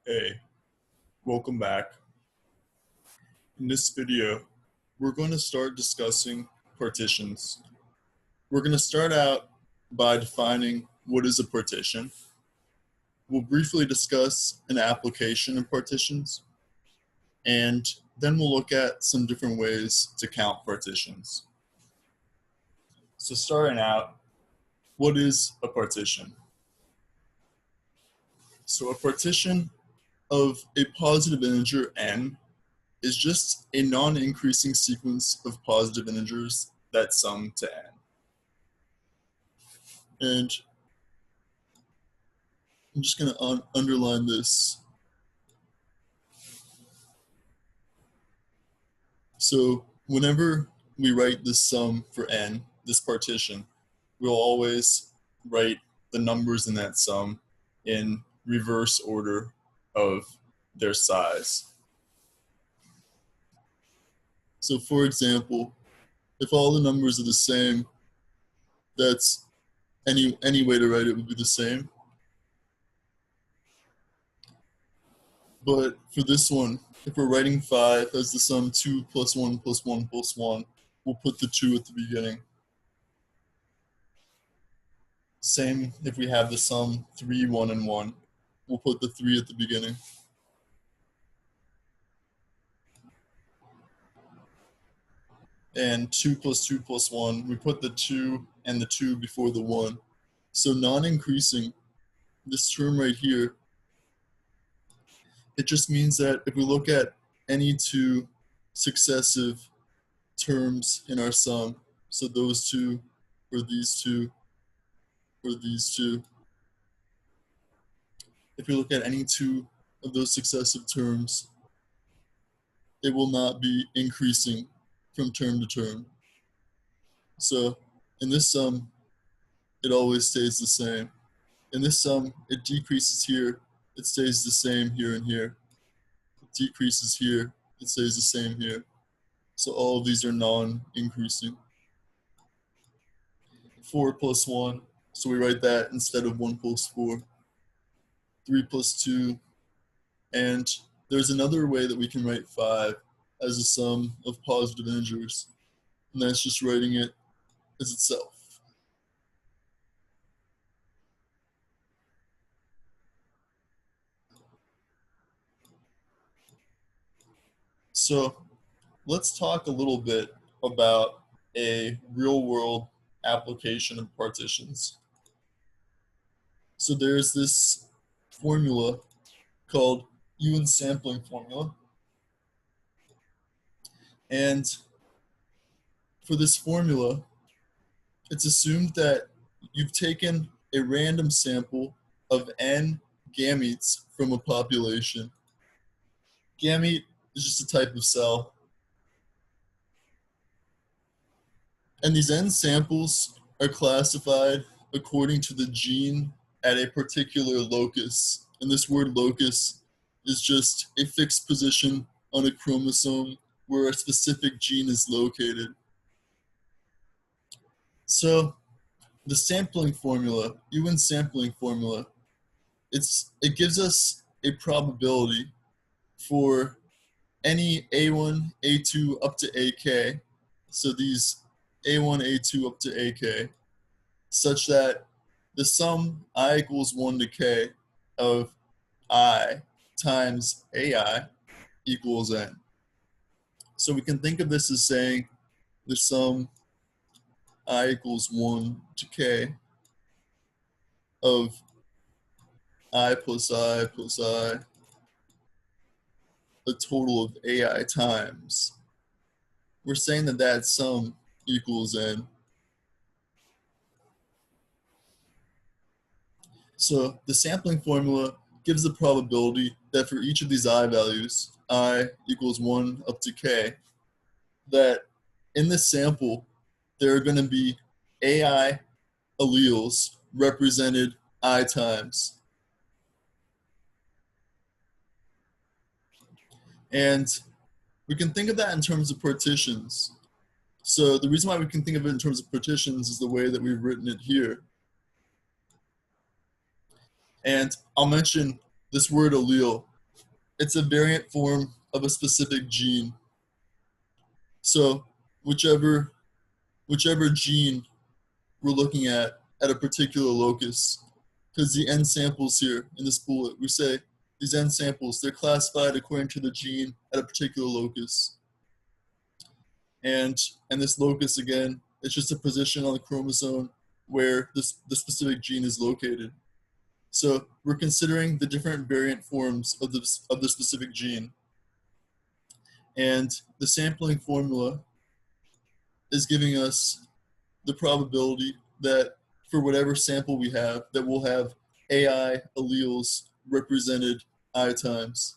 Hey, welcome back. In this video, we're going to start discussing partitions. We're going to start out by defining what is a partition. We'll briefly discuss an application of partitions, and then we'll look at some different ways to count partitions. So starting out, what is a partition? So a partition of a positive integer n is just a non-increasing sequence of positive integers that sum to n. And I'm just going to underline this. So whenever we write this sum for n, this partition, we'll always write the numbers in that sum in reverse order of their size. So for example, if all the numbers are the same, that's any way to write it would be the same. But for this one, if we're writing 5 as the sum 2 plus 1 plus 1 plus 1, we'll put the 2 at the beginning. Same if we have the sum 3, 1, and 1, we'll put the 3 at the beginning. And 2 plus 2 plus 1, we put the 2 and the 2 before the 1. So non-increasing, this term right here, it just means that if we look at any two successive terms in our sum, so those two, or these two, or these two, if we look at any two of those successive terms, it will not be increasing from term to term. So in this sum, it always stays the same. In this sum, it decreases here, it stays the same here and here. It decreases here, it stays the same here. So all of these are non-increasing. 4 plus 1, so we write that instead of 1 plus 4. 3 plus 2, and there's another way that we can write 5 as a sum of positive integers, and that's just writing it as itself. So let's talk a little bit about a real-world application of partitions. So there's this formula called Ewens sampling formula. And for this formula, it's assumed that you've taken a random sample of n gametes from a population. Gamete is just a type of cell. And these n samples are classified according to the gene at a particular locus. And this word locus is just a fixed position on a chromosome where a specific gene is located. So the sampling formula, Ewens sampling formula, it gives us a probability for any A1, A2 up to AK, so these A1, A2 up to AK, such that the sum I equals 1 to K of I times AI equals N. So we can think of this as saying the sum I equals 1 to K of I plus I plus I, a total of AI times. We're saying that that sum equals N. So the sampling formula gives the probability that for each of these I values, I equals 1 up to K, that in this sample, there are going to be AI alleles represented I times. And we can think of that in terms of partitions. So the reason why we can think of it in terms of partitions is the way that we've written it here. And I'll mention this word allele. it's a variant form of a specific gene. So whichever gene we're looking at a particular locus, because the n samples here in this bullet, we say these n samples, they're classified according to the gene at a particular locus. And this locus, again, it's just a position on the chromosome where the specific gene is located. So we're considering the different variant forms of the specific gene. And the sampling formula is giving us the probability that for whatever sample we have, that we'll have AI alleles represented I times.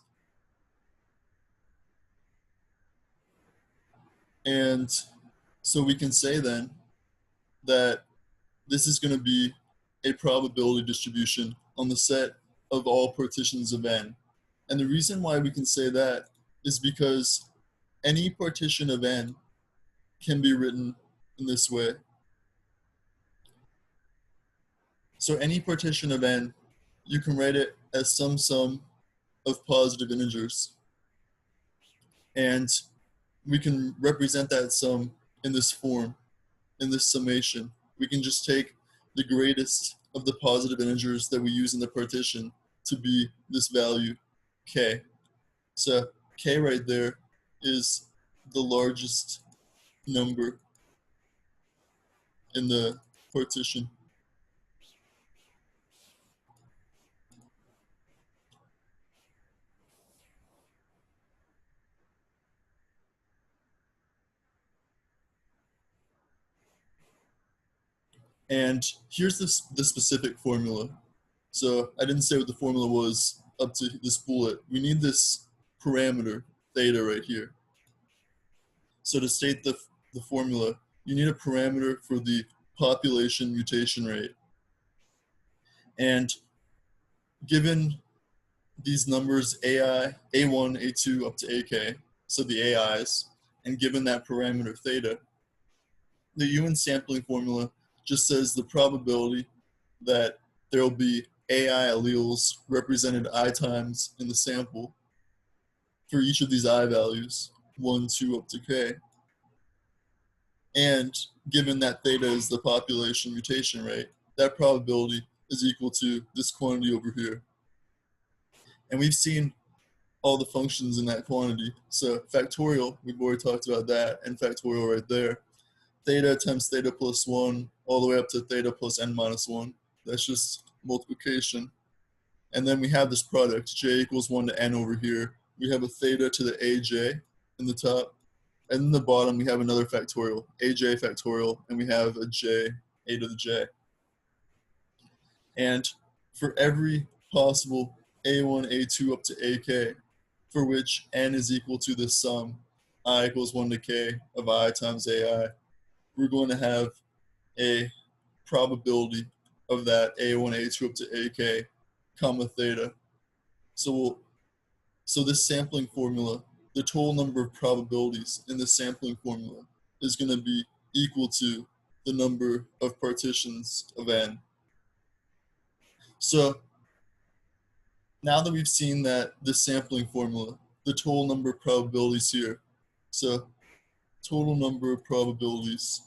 And so we can say then that this is going to be a probability distribution on the set of all partitions of n. And the reason why we can say that is because any partition of n can be written in this way. So any partition of n, you can write it as some sum of positive integers. And we can represent that sum in this form, in this summation. We can just take the greatest of the positive integers that we use in the partition to be this value, k. So k right there is the largest number in the partition. And here's the specific formula. So I didn't say what the formula was up to this bullet. We need this parameter, theta, right here. So to state the formula, you need a parameter for the population mutation rate. And given these numbers AI, A1, A2, up to AK, so the AIs, and given that parameter theta, the Ewens sampling formula just says the probability that there will be AI alleles represented I times in the sample for each of these I values, 1, 2, up to K. And given that theta is the population mutation rate, that probability is equal to this quantity over here. And we've seen all the functions in that quantity. So factorial, we've already talked about that, and factorial right there. Theta times theta plus 1 all the way up to theta plus n minus 1. That's just multiplication. And then we have this product, j equals 1 to n over here. We have a theta to the aj in the top. And in the bottom, we have another factorial, aj factorial, and we have a j, a to the j. And for every possible a1, a2 up to ak, for which n is equal to the sum, I equals 1 to k of I times ai, we're going to have a probability of that a1, a2 up to ak, comma theta. So this sampling formula, the total number of probabilities in the sampling formula is going to be equal to the number of partitions of n. So now that we've seen that this sampling formula, the total number of probabilities here, so total number of probabilities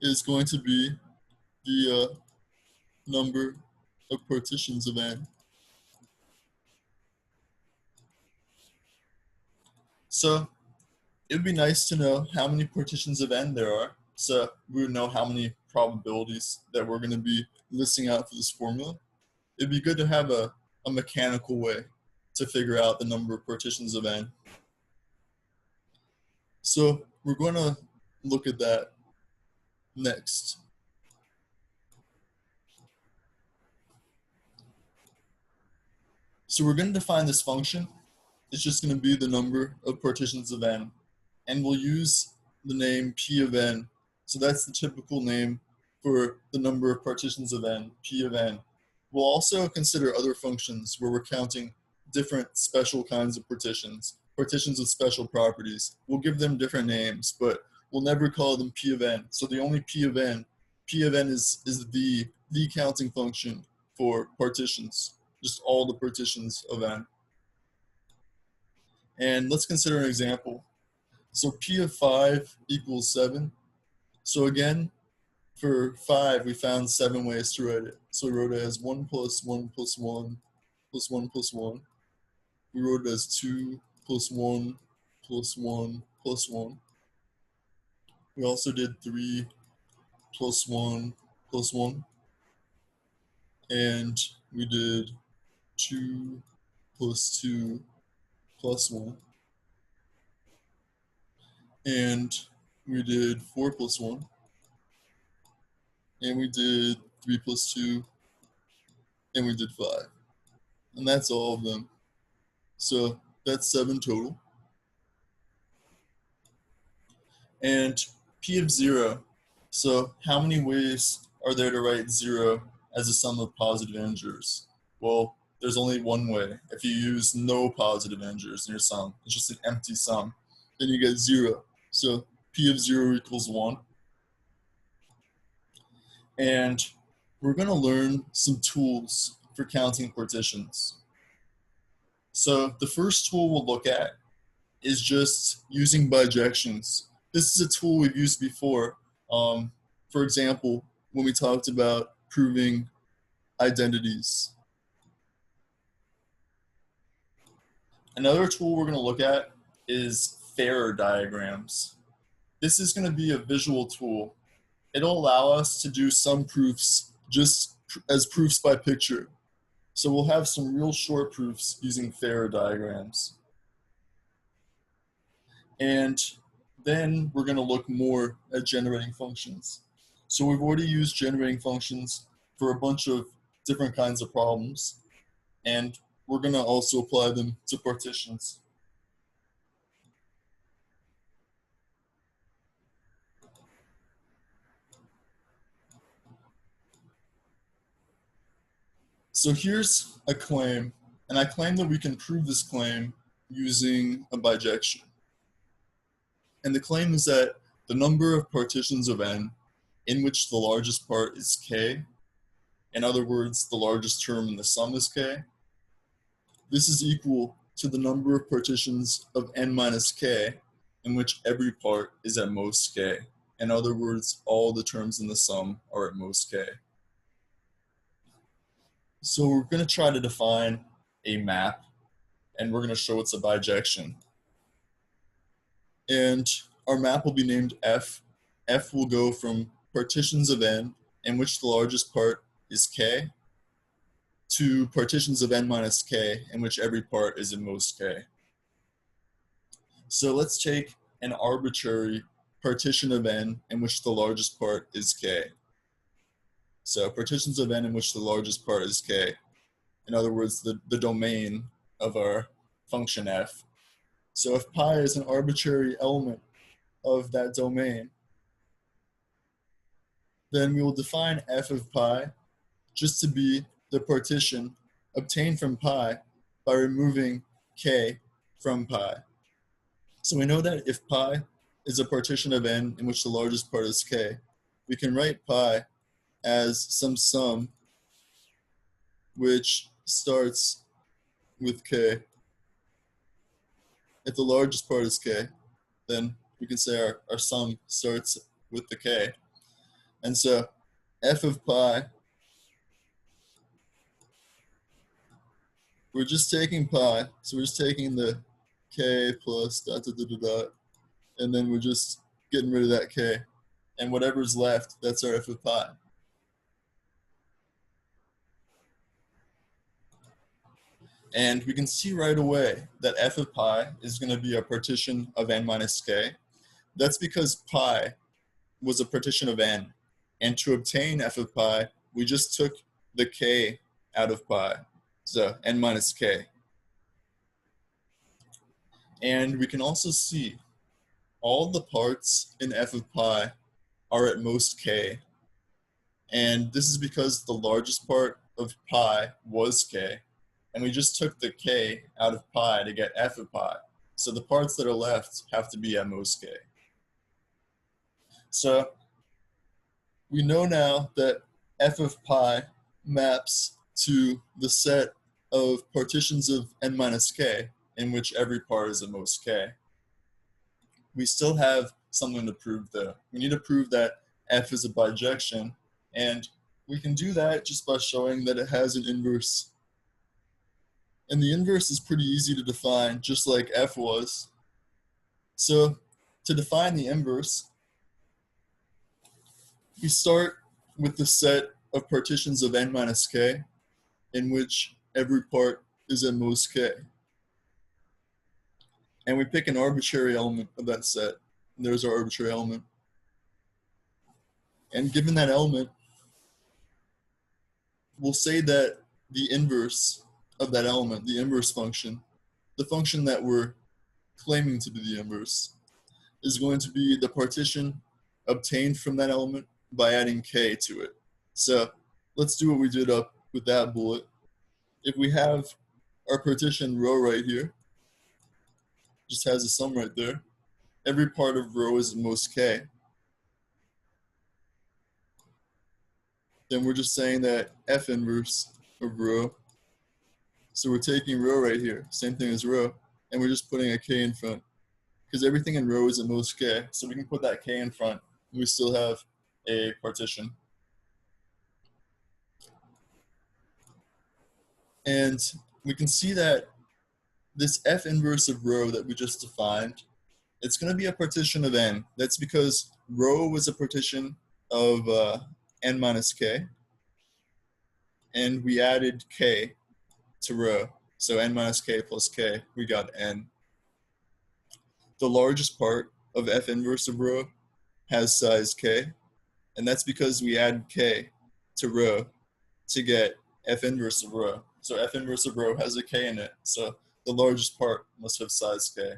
is going to be the number of partitions of n. So it would be nice to know how many partitions of n there are, so we would know how many probabilities that we're going to be listing out for this formula. It'd be good to have a mechanical way to figure out the number of partitions of n. So we're going to look at that next. So we're going to define this function. It's just going to be the number of partitions of n. And we'll use the name p of n. So that's the typical name for the number of partitions of n, p of n. We'll also consider other functions where we're counting different special kinds of partitions, partitions with special properties. We'll give them different names, but we'll never call them P of n. So the only P of n is the counting function for partitions, just all the partitions of n. And let's consider an example. So P of 5 equals 7. So again, for 5, we found 7 ways to write it. So we wrote it as 1 plus 1 plus 1 plus 1 plus 1. We wrote it as 2 plus 1 plus 1 plus 1. We also did 3 plus 1 plus 1. And we did 2 plus 2 plus 1. And we did 4 plus 1. And we did 3 plus 2. And we did 5. And that's all of them. So that's 7 total. And P of 0. So how many ways are there to write 0 as a sum of positive integers? Well, there's only one way. If you use no positive integers in your sum, it's just an empty sum, then you get 0. So P of 0 equals 1. And we're going to learn some tools for counting partitions. So the first tool we'll look at is just using bijections. This is a tool we've used before. For example, when we talked about proving identities. Another tool we're going to look at is Ferrer diagrams. This is going to be a visual tool. It'll allow us to do some proofs just as proofs by picture. So we'll have some real short proofs using Ferrer diagrams. And then we're going to look more at generating functions. So we've already used generating functions for a bunch of different kinds of problems. And we're going to also apply them to partitions. So here's a claim, and I claim that we can prove this claim using a bijection. And the claim is that the number of partitions of n in which the largest part is k, in other words, the largest term in the sum is k, this is equal to the number of partitions of n minus k in which every part is at most k. In other words, all the terms in the sum are at most k. So we're going to try to define a map, and we're going to show it's a bijection. And our map will be named F. F will go from partitions of n in which the largest part is k to partitions of n minus k in which every part is at most k. So let's take an arbitrary partition of n in which the largest part is k. So partitions of n in which the largest part is k. In other words, the domain of our function f. So if pi is an arbitrary element of that domain, then we will define f of pi just to be the partition obtained from pi by removing k from pi. So we know that if pi is a partition of n in which the largest part is k, we can write pi as some sum which starts with k. If the largest part is k, then we can say our sum starts with the k. And so f of pi, we're just taking pi, so we're just taking the k plus dot dot dot dot, and then we're just getting rid of that k. And whatever's left, that's our f of pi. And we can see right away that f of pi is going to be a partition of n minus k. That's because pi was a partition of n. And to obtain f of pi, we just took the k out of pi. So n minus k. And we can also see all the parts in f of pi are at most k. And this is because the largest part of pi was k. And we just took the k out of pi to get f of pi. So the parts that are left have to be at most k. So we know now that f of pi maps to the set of partitions of n minus k, in which every part is at most k. We still have something to prove though. We need to prove that f is a bijection, and we can do that just by showing that it has an inverse. And the inverse is pretty easy to define, just like f was. So to define the inverse, we start with the set of partitions of n minus k, in which every part is at most k. And we pick an arbitrary element of that set. And there's our arbitrary element. And given that element, we'll say that the inverse of that element, the inverse function, the function that we're claiming to be the inverse, is going to be the partition obtained from that element by adding k to it. So let's do what we did up with that bullet. If we have our partition rho right here, just has a sum right there, every part of rho is at most k, then we're just saying that f inverse of rho, so we're taking rho right here, same thing as rho, and we're just putting a k in front, because everything in rho is at most k, so we can put that k in front, and we still have a partition. And we can see that this f inverse of rho that we just defined, it's going to be a partition of n. That's because rho was a partition of n minus k, and we added k to rho. So n minus k plus k, we got n. The largest part of f inverse of rho has size k, and that's because we added k to rho to get f inverse of rho. So f inverse of rho has a k in it, so the largest part must have size k,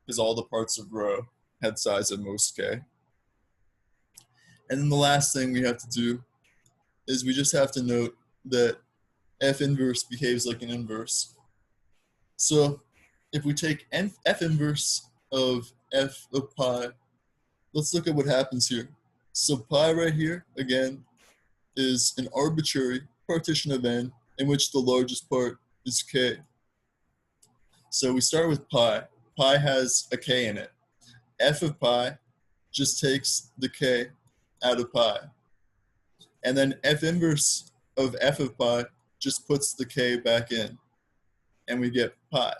because all the parts of rho had size at most k. And then the last thing we have to do is we just have to note that f inverse behaves like an inverse. So if we take f inverse of f of pi, let's look at what happens here. So pi right here, again, is an arbitrary partition of n in which the largest part is k. So we start with pi. Pi has a k in it. F of pi just takes the k out of pi. And then f inverse of f of pi just puts the k back in. And we get pi.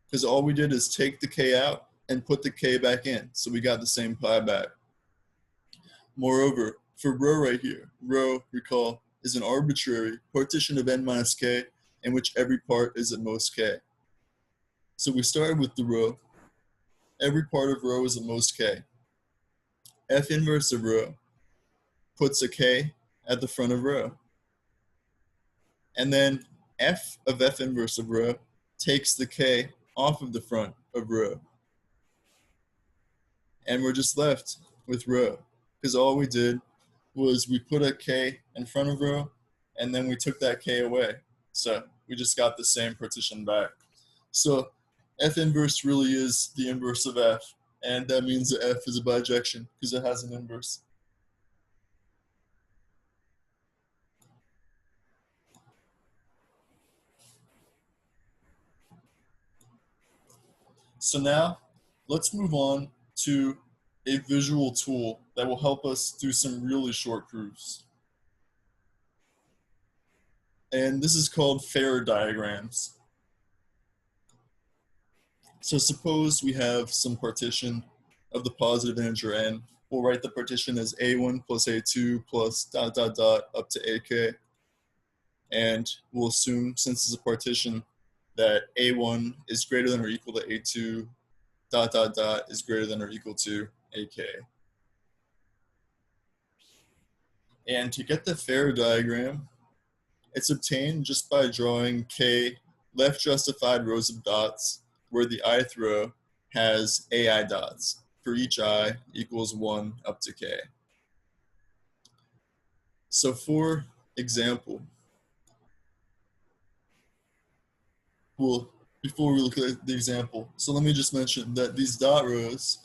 Because all we did is take the k out and put the k back in. So we got the same pi back. Moreover, for rho right here, rho, recall, is an arbitrary partition of n minus k in which every part is at most k. So we started with the rho. Every part of rho is at most k. F inverse of rho puts a k at the front of rho. And then f of f inverse of rho takes the k off of the front of rho. And we're just left with rho, because all we did was we put a k in front of rho, and then we took that k away. So we just got the same partition back. So f inverse really is the inverse of f, and that means that f is a bijection because it has an inverse. So now let's move on to a visual tool that will help us do some really short proofs. And this is called Ferrer diagrams. So suppose we have some partition of the positive integer n. We'll write the partition as a1 plus a2 plus dot dot dot up to ak. And we'll assume, since it's a partition, that a1 is greater than or equal to a2 dot dot dot is greater than or equal to ak. And to get the Ferrer diagram, it's obtained just by drawing k left justified rows of dots where the ith row has ai dots for each I equals 1 up to k. So for example, well, before we look at the example, so let me just mention that these dot rows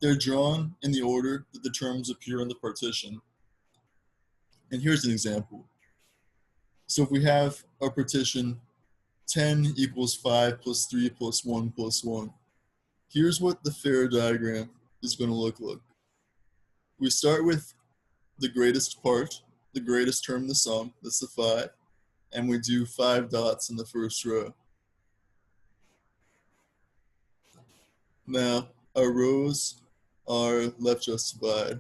they're drawn in the order that the terms appear on the partition. And here's an example. So if we have our partition 10 equals 5 plus 3 plus 1 plus 1, here's what the Ferrer diagram is going to look like. We start with the greatest part, the greatest term in the sum, that's the 5, and we do 5 dots in the first row. Now, our rows are left justified.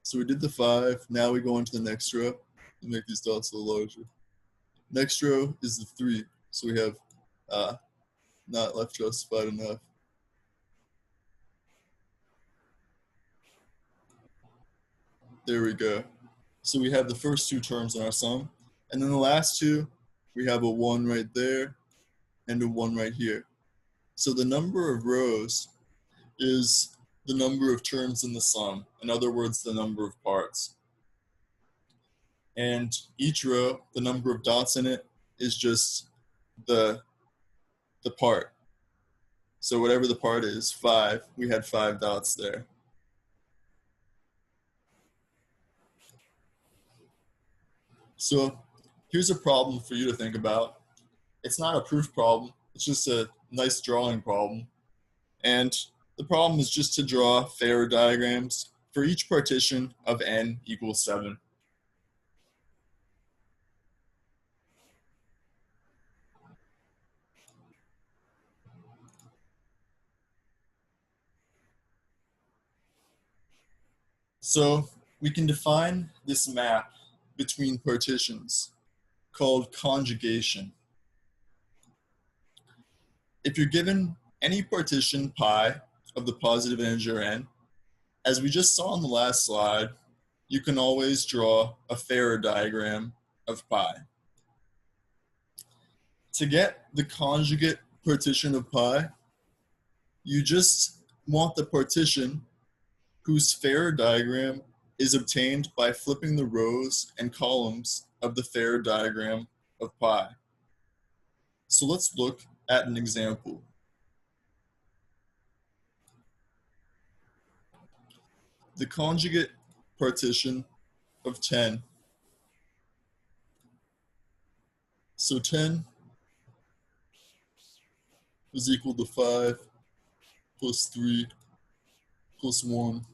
So we did the 5, now we go into the next row and make these dots a little larger. Next row is the 3, so we have not left justified enough. There we go. So we have the first two terms in our sum, and then the last two, we have a 1 right there and a 1 right here. So the number of rows is the number of terms in the sum, in other words, the number of parts. And each row, the number of dots in it, is just the part. So whatever the part is, 5, we had 5 dots there. So here's a problem for you to think about. It's not a proof problem, it's just a nice drawing problem. And the problem is just to draw Ferrer diagrams for each partition of n equals 7. So we can define this map between partitions called conjugation. If you're given any partition pi of the positive integer n, as we just saw on the last slide, you can always draw a Ferrer diagram of pi. To get the conjugate partition of pi, you just want the partition whose Ferrer diagram is obtained by flipping the rows and columns of the Ferrer diagram of pi. So let's look at an example. The conjugate partition of 10. So 10 is equal to 5 plus 3 plus 1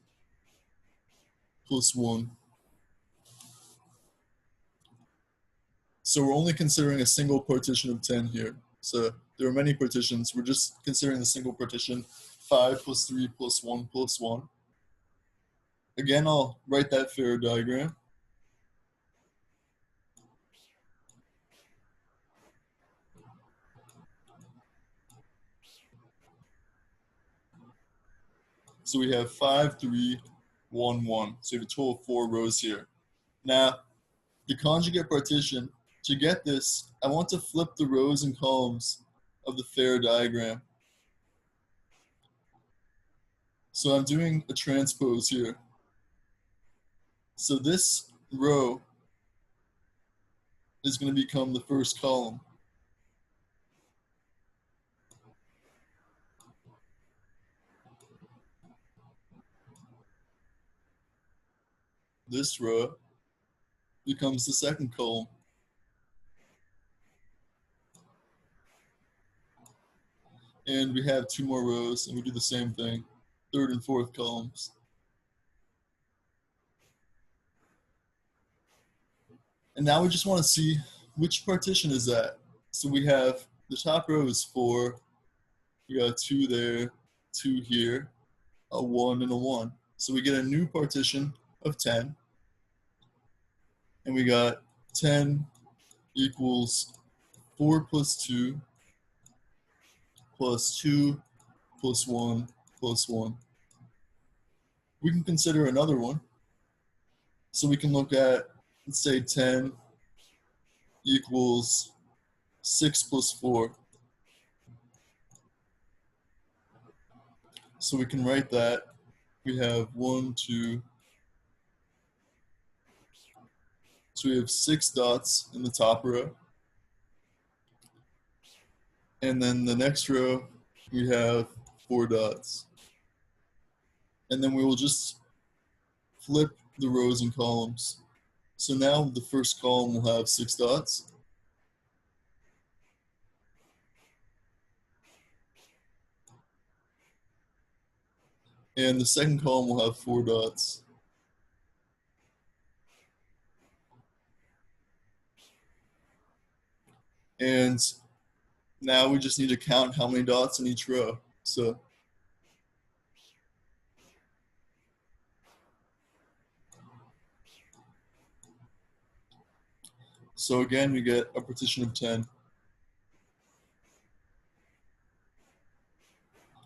plus 1. So we're only considering a single partition of 10 here. So there are many partitions. We're just considering the single partition, 5 plus 3 plus 1 plus 1. Again, I'll write that Ferrer diagram. So we have 5, 3, 1, 1. So we have a total of 4 rows here. Now, the conjugate partition, to get this, I want to flip the rows and columns of the Ferrer diagram. So I'm doing a transpose here. So this row is going to become the first column. This row becomes the second column. And we have 2 more rows, and we do the same thing, third and fourth columns. And now we just want to see which partition is that. So we have the top row is 4, we got 2 there, 2 here, a 1 and a 1. So we get a new partition of 10. And we got 10 equals 4 plus 2 plus 2 plus 1 plus 1. We can consider another one. So we can look at, let's say 10 equals 6 plus 4. So we can write that. We have 1, 2. So we have 6 dots in the top row. And then the next row, we have 4 dots. and then we will just flip the rows and columns. So now the first column will have 6 dots. And the second column will have 4 dots. And now we just need to count how many dots in each row. So again, we get a partition of 10.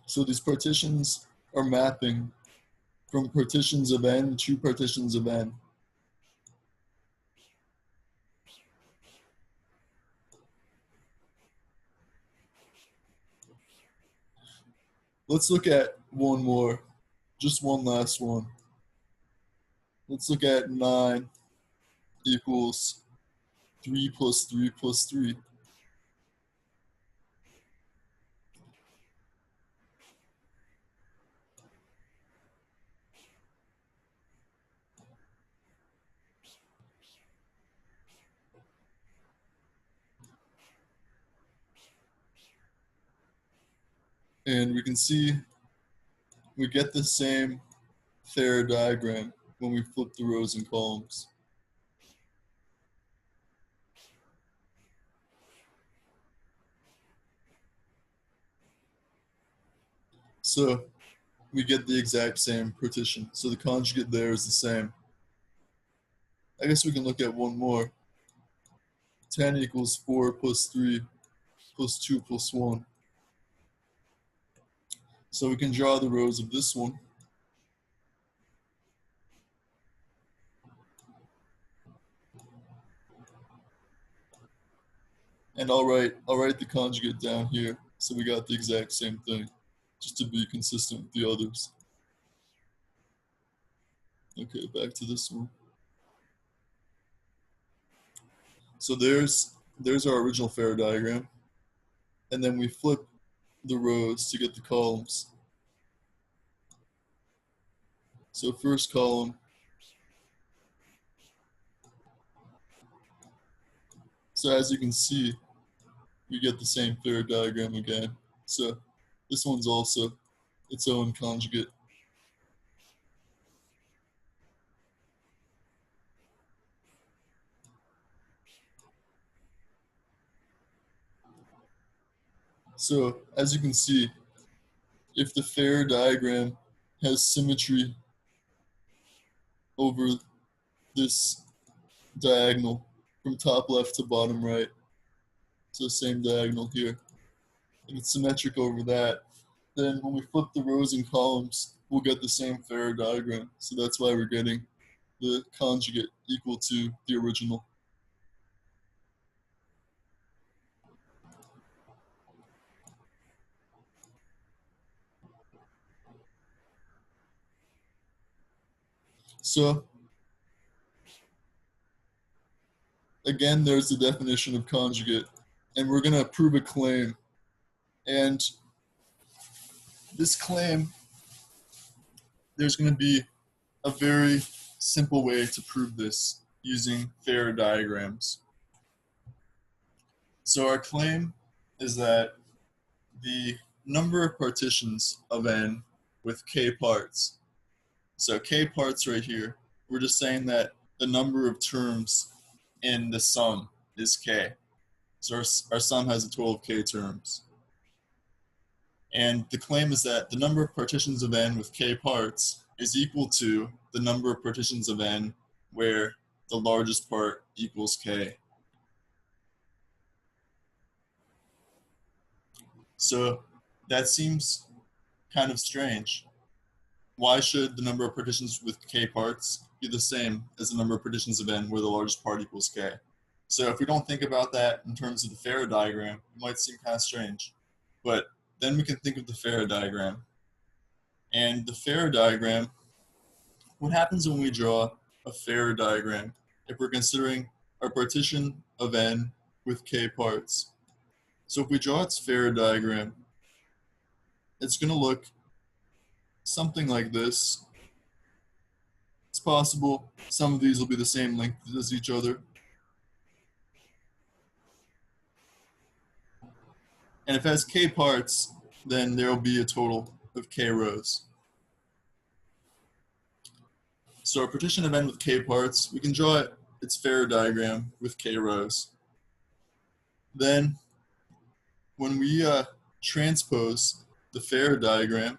So these partitions are mapping from partitions of n to partitions of n. Let's look at one more, just one last one. Let's look at 9 equals 3 plus 3 plus 3. And we can see we get the same Ferrer diagram when we flip the rows and columns. So we get the exact same partition. So the conjugate there is the same. I guess we can look at one more. 10 equals 4 plus 3 plus 2 plus 1. So we can draw the rows of this one. And I'll write the conjugate down here. So we got the exact same thing, just to be consistent with the others. Okay, back to this one. So there's our original Ferrer diagram. And then we flip the rows to get the columns. So first column, so as you can see, we get the same Ferrer diagram again. So this one's also its own conjugate. So as you can see, if the Ferrer diagram has symmetry over this diagonal from top left to bottom right, so same diagonal here, and it's symmetric over that, then when we flip the rows and columns, we'll get the same Ferrer diagram. So that's why we're getting the conjugate equal to the original. So again, there's the definition of conjugate, and we're going to prove a claim. And this claim, there's going to be a very simple way to prove this using Ferrer diagrams. So our claim is that the number of partitions of n with k parts. So k parts right here, we're just saying that the number of terms in the sum is k. So our sum has a total of k terms. And the claim is that the number of partitions of n with k parts is equal to the number of partitions of n where the largest part equals k. So that seems kind of strange. Why should the number of partitions with k parts be the same as the number of partitions of n where the largest part equals k? So if we don't think about that in terms of the Ferrer diagram, it might seem kind of strange. But then we can think of the Ferrer diagram. And the Ferrer diagram, what happens when we draw a Ferrer diagram if we're considering a partition of n with k parts? So if we draw its Ferrer diagram, it's going to look something like this. It's possible some of these will be the same length as each other. And if it has k parts, then there will be a total of k rows. So our partition of n with k parts, we can draw its Ferrer diagram with k rows. Then when we transpose the Ferrer diagram,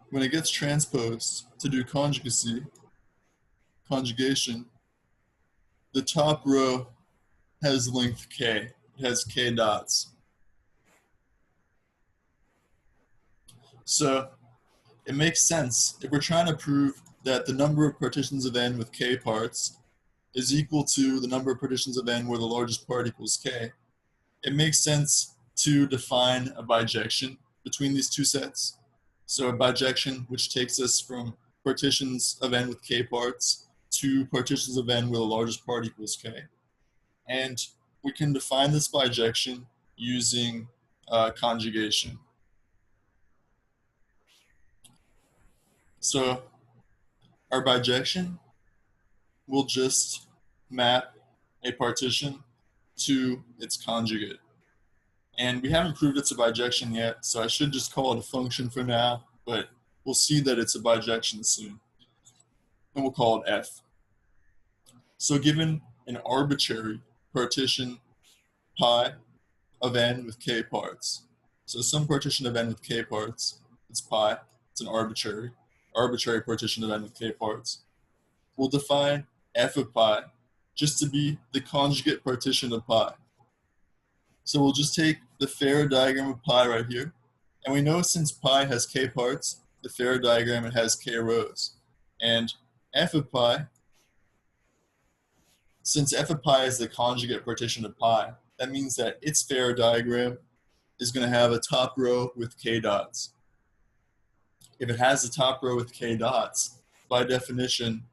when it gets transposed to do conjugation, the top row has length k. It has k dots. So it makes sense if we're trying to prove that the number of partitions of n with k parts is equal to the number of partitions of n where the largest part equals k. It makes sense to define a bijection between these two sets. So a bijection which takes us from partitions of n with k parts to partitions of n where the largest part equals k. And we can define this bijection using conjugation. So our bijection will just map a partition to its conjugate. And we haven't proved it's a bijection yet, so I should just call it a function for now, but we'll see that it's a bijection soon. And we'll call it f. So given an arbitrary partition pi of n with k parts, so some partition of n with k parts, it's pi, it's an arbitrary partition of n with k parts, we'll define f of pi just to be the conjugate partition of pi. So we'll just take the Ferrer diagram of pi right here, and we know since pi has k parts, the Ferrer diagram, it has k rows. And f of pi, since f of pi is the conjugate partition of pi, that means that its Ferrer diagram is going to have a top row with k dots. If it has a top row with k dots, by definition,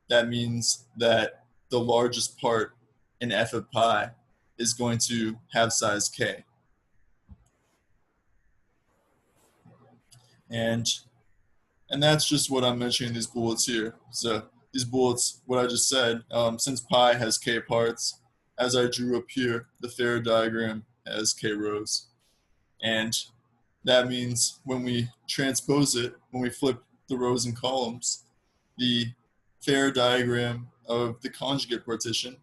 that means that the largest part in f of pi is going to have size k. And that's just what I'm mentioning in these bullets here. So these bullets, what I just said, since pi has k parts, as I drew up here, the Ferrer diagram has k rows. And that means when we transpose it, when we flip the rows and columns, the Ferrer diagram of the conjugate partition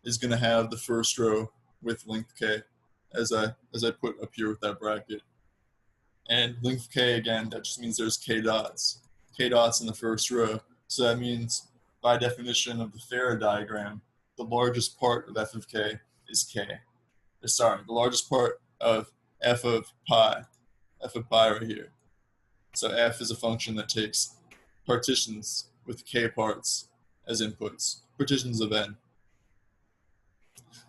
is going to have the first row with length k, as I put up here with that bracket. And length k, again, that just means there's k dots in the first row. So that means, by definition of the Ferrer diagram, the largest part of f of k is k. Sorry, the largest part of f of pi right here. So f is a function that takes partitions with k parts as inputs, partitions of n.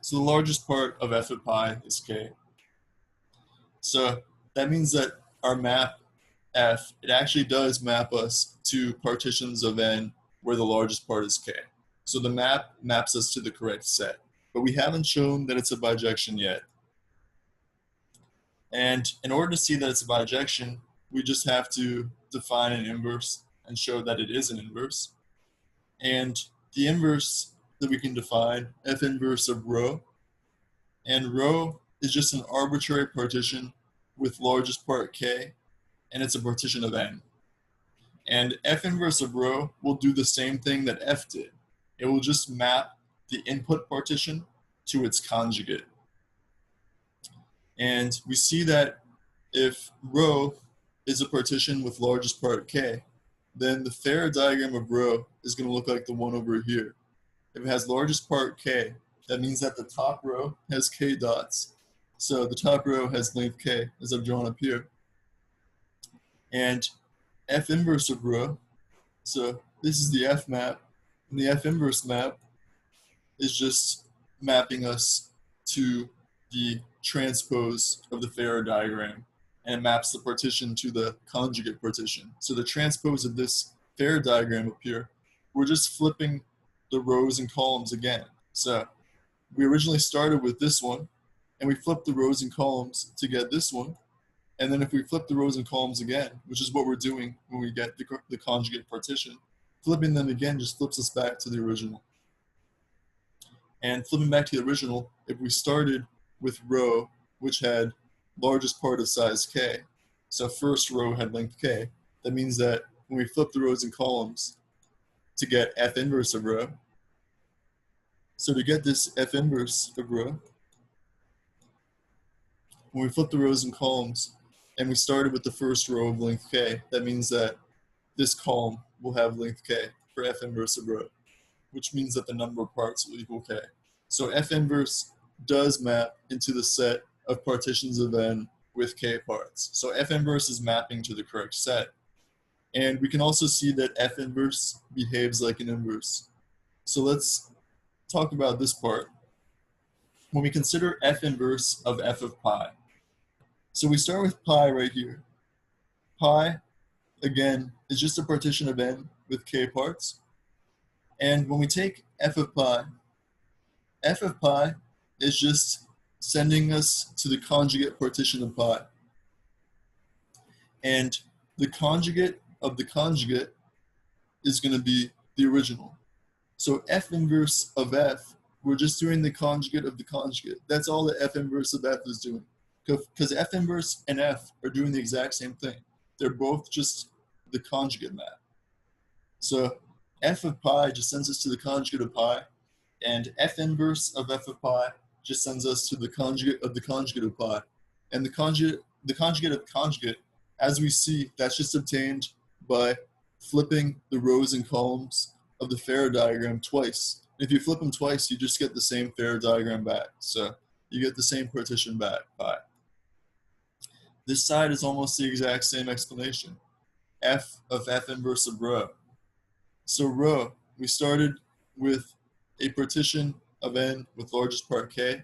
So the largest part of f of pi is k. So that means that our map f, it actually does map us to partitions of n where the largest part is k. So the map maps us to the correct set, but we haven't shown that it's a bijection yet. And in order to see that it's a bijection, we just have to define an inverse and show that it is an inverse. And the inverse that we can define, f inverse of rho, and rho is just an arbitrary partition with largest part k, and it's a partition of n. And f inverse of rho will do the same thing that f did. It will just map the input partition to its conjugate. And we see that if rho is a partition with largest part k, then the Ferrer diagram of rho is going to look like the one over here. If it has largest part k, that means that the top row has k dots. So the top row has length k, as I've drawn up here. And f inverse of rho, so this is the f map, and the f inverse map is just mapping us to the transpose of the Ferrer diagram, and it maps the partition to the conjugate partition. So the transpose of this Ferrer diagram up here, we're just flipping the rows and columns again. So we originally started with this one, and we flipped the rows and columns to get this one. And then if we flip the rows and columns again, which is what we're doing when we get the conjugate partition, flipping them again just flips us back to the original. And flipping back to the original, if we started with row, which had largest part of size k, so first row had length k, that means that when we flip the rows and columns to get f inverse of row, so to get this f inverse of row, when we flip the rows and columns and we started with the first row of length k, that means that this column will have length k for f inverse of row, which means that the number of parts will equal k. So f inverse does map into the set of partitions of n with k parts. So f inverse is mapping to the correct set. And we can also see that f inverse behaves like an inverse. So let's talk about this part. When we consider f inverse of f of pi, so we start with pi right here. Pi, again, is just a partition of n with k parts. And when we take f of pi is just sending us to the conjugate partition of pi. And the conjugate of the conjugate is going to be the original. So f inverse of f, we're just doing the conjugate of the conjugate. That's all that f inverse of f is doing. Because f inverse and f are doing the exact same thing. They're both just the conjugate map. So f of pi just sends us to the conjugate of pi, and f inverse of f of pi just sends us to the conjugate of pi. And the conjugate of conjugate, as we see, that's just obtained by flipping the rows and columns of the Ferrer diagram twice. If you flip them twice, you just get the same Ferrer diagram back. So you get the same partition back, pi. This side is almost the exact same explanation. F of f inverse of rho. So rho, we started with a partition of n with largest part k.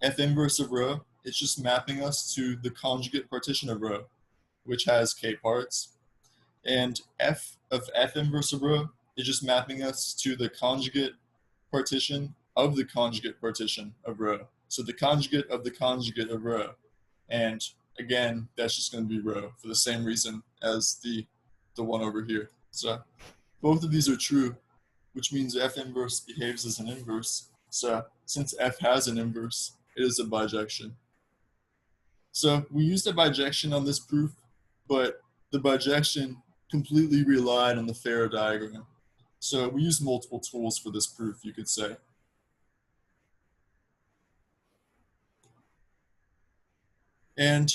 F inverse of rho, it's just mapping us to the conjugate partition of rho, which has k parts. And f of f inverse of rho is just mapping us to the conjugate partition of the conjugate partition of rho. So the conjugate of the conjugate of rho. And again, that's just going to be rho for the same reason as the one over here. So both of these are true, which means f inverse behaves as an inverse. So since f has an inverse, it is a bijection. So we used a bijection on this proof, but the bijection completely relied on the Ferrer diagram. So we used multiple tools for this proof, you could say. And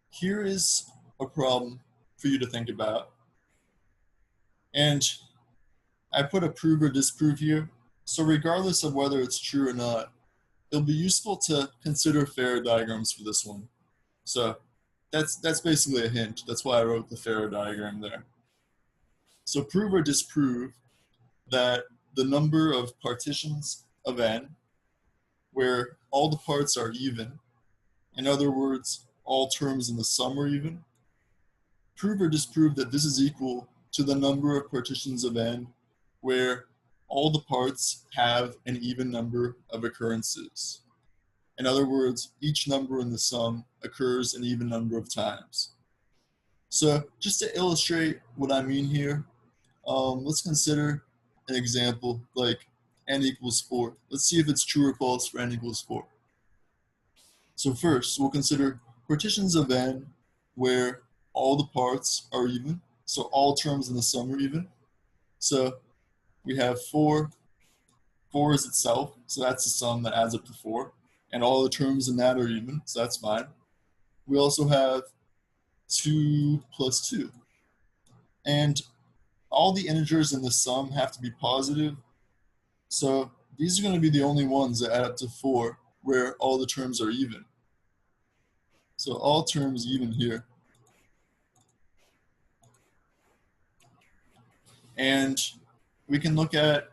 here is a problem for you to think about. And I put a prove or disprove here. So regardless of whether it's true or not, it'll be useful to consider Ferrer diagrams for this one. So that's basically a hint. That's why I wrote the Ferrer diagram there. So prove or disprove that the number of partitions of n, where all the parts are even, in other words, all terms in the sum are even, prove or disprove that this is equal to the number of partitions of n, where all the parts have an even number of occurrences. In other words, each number in the sum occurs an even number of times. So just to illustrate what I mean here, let's consider an example like n equals 4. Let's see if it's true or false for n equals 4. So first, we'll consider partitions of n where all the parts are even. So all terms in the sum are even. So we have 4. 4 is itself, so that's the sum that adds up to 4. And all the terms in that are even, so that's fine. We also have 2 plus 2. And all the integers in the sum have to be positive. So these are going to be the only ones that add up to 4 where all the terms are even. So all terms even here. And we can look at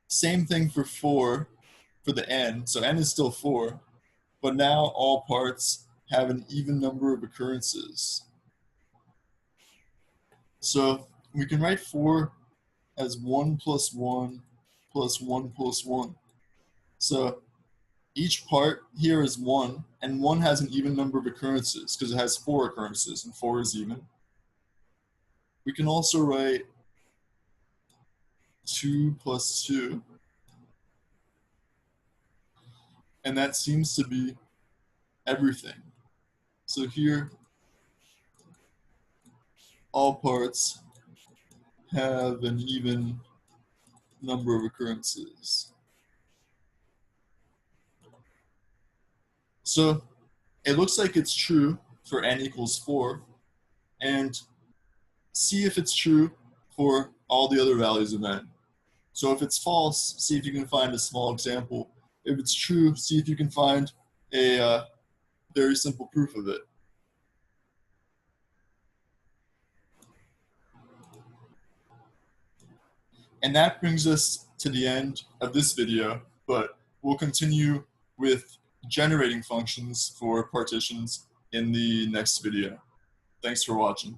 same thing for 4 for the n. So n is still 4, but now all parts have an even number of occurrences. So we can write 4 as 1 plus 1 plus 1 plus 1. So each part here is 1, and 1 has an even number of occurrences because it has 4 occurrences, and 4 is even. We can also write 2 plus 2, and that seems to be everything. So here, all parts have an even number of occurrences. So it looks like it's true for n equals 4, and see if it's true for all the other values of n. So if it's false, see if you can find a small example. If it's true, see if you can find a very simple proof of it. And that brings us to the end of this video, but we'll continue with generating functions for partitions in the next video. Thanks for watching.